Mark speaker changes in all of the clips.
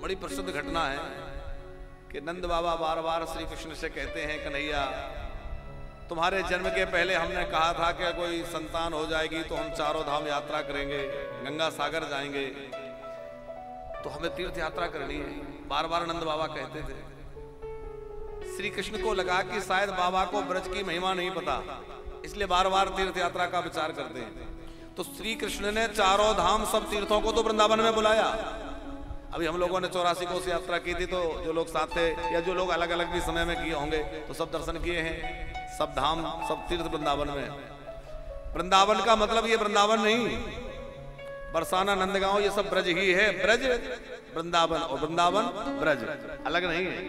Speaker 1: बड़ी प्रसिद्ध घटना है कि नंद बाबा बार बार श्री कृष्ण से कहते हैं, कन्हैया तुम्हारे जन्म के पहले हमने कहा था कि कोई संतान हो जाएगी तो हम चारों धाम यात्रा करेंगे, गंगा सागर जाएंगे, तो हमें तीर्थ यात्रा करनी है। बार बार नंद बाबा कहते थे। श्री कृष्ण को लगा कि शायद बाबा को ब्रज की महिमा नहीं पता, इसलिए बार बार तीर्थ यात्रा का विचार करते हैं। तो श्री कृष्ण ने चारों धाम सब तीर्थों को तो वृंदावन में बुलाया। अभी हम लोगों ने 84 कोस यात्रा की थी, तो जो लोग साथ थे या जो लोग अलग अलग भी समय में किए होंगे तो सब दर्शन किए हैं, सब धाम सब तीर्थ वृंदावन में। वृंदावन का मतलब ये वृंदावन नहीं, बरसाना नंदगांव ये सब ब्रज ही है। ब्रज वृंदावन और वृंदावन ब्रज अलग नहीं है।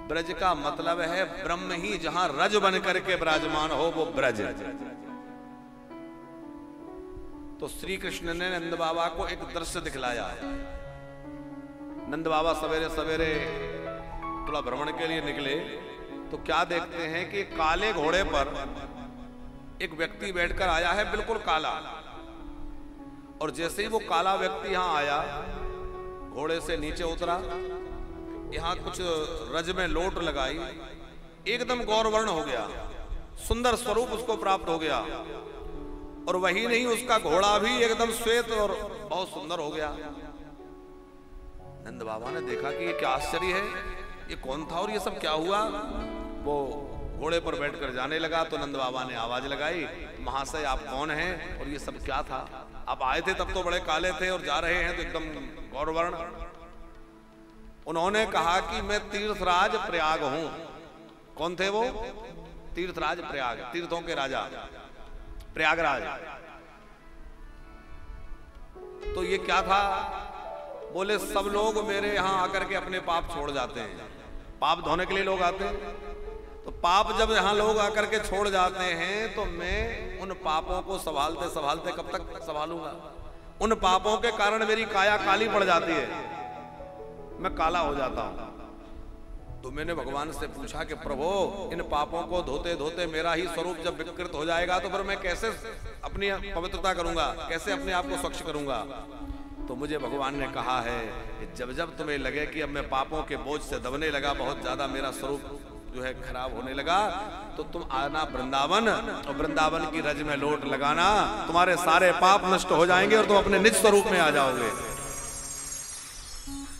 Speaker 1: ब्रज का मतलब है ब्रह्म ही जहां रज बन करके विराजमान हो, वो ब्रज। तो श्री कृष्ण ने नंद बाबा को एक दृश्य दिखलाया है। नंद बाबा सवेरे सवेरे थोड़ा भ्रमण के लिए निकले तो क्या देखते हैं कि काले घोड़े पर एक व्यक्ति बैठकर आया है, बिल्कुल काला। और जैसे ही वो काला व्यक्ति यहां आया, घोड़े से नीचे उतरा, यहां कुछ रज में लोट लगाई, एकदम गौरवर्ण हो गया, सुंदर स्वरूप उसको प्राप्त हो गया। और वही नहीं, उसका घोड़ा भी एकदम श्वेत और बहुत सुंदर हो गया। नंद बाबा ने देखा कि ये क्या आश्चर्य है, ये कौन था और ये सब क्या हुआ। वो घोड़े पर बैठकर जाने लगा तो नंद बाबा ने आवाज लगाई, महाशय आप कौन हैं और ये सब क्या था। आप आए थे तब तो बड़े काले थे और जा रहे हैं तो एकदम गौरवर्ण। उन्होंने कहा कि मैं तीर्थराज प्रयाग हूं। कौन थे वो? तीर्थराज प्रयाग, तीर्थों के राजा प्रयागराज। तो ये क्या था? बोले सब लोग मेरे यहां आकर के अपने पाप छोड़ जाते हैं, पाप धोने के लिए लोग आते हैं। तो पाप जब यहां लोग आकर के छोड़ जाते हैं तो मैं उन पापों को संभालते संभालते कब तक संभालूंगा। उन पापों के कारण मेरी काया काली पड़ जाती है, मैं काला हो जाता हूं। तो मैंने भगवान से पूछा कि प्रभु इन पापों को धोते धोते मेरा ही स्वरूप जब विकृत हो जाएगा तो फिर मैं कैसे अपनी पवित्रता करूंगा, कैसे अपने आप को स्वच्छ करूंगा। तो मुझे भगवान ने कहा है कि जब जब तुम्हें लगे कि अब मैं पापों के बोझ से दबने लगा, बहुत ज्यादा मेरा स्वरूप जो है खराब होने लगा, तो तुम आना वृंदावन और वृंदावन की रज में लोट लगाना, तुम्हारे सारे पाप नष्ट हो जाएंगे और तुम अपने निज स्वरूप में आ जाओगे।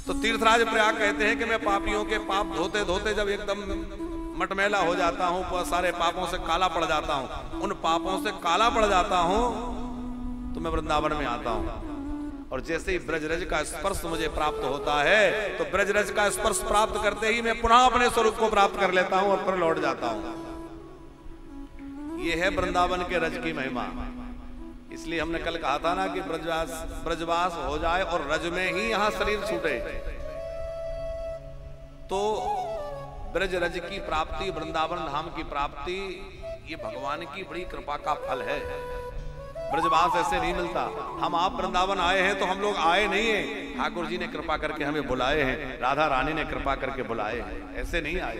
Speaker 1: तो तीर्थराज प्रयाग कहते हैं कि मैं पापियों के पाप धोते धोते जब एकदम मटमैला हो जाता हूं, सारे पापों से काला पड़ जाता हूं, उन पापों से काला पड़ जाता हूं तो मैं वृंदावन में आता हूं। और जैसे ही ब्रजरज का स्पर्श मुझे प्राप्त होता है तो ब्रजरज का स्पर्श प्राप्त करते ही मैं पुनः अपने स्वरूप को प्राप्त कर लेता हूं और फिर लौट जाता हूं। यह है वृंदावन के रज की महिमा। इसलिए हमने कल कहा था ना कि ब्रजवास हो जाए और रज में ही यहां शरीर छूटे तो ब्रज रज की प्राप्ति, वृंदावन धाम की प्राप्ति, ये भगवान की बड़ी कृपा का फल है। ब्रजवास ऐसे नहीं मिलता। हम आप वृंदावन आए हैं तो हम लोग आए नहीं हैं, ठाकुर जी ने कृपा करके हमें बुलाए हैं, राधा रानी ने कृपा करके बुलाए हैं, ऐसे नहीं आए।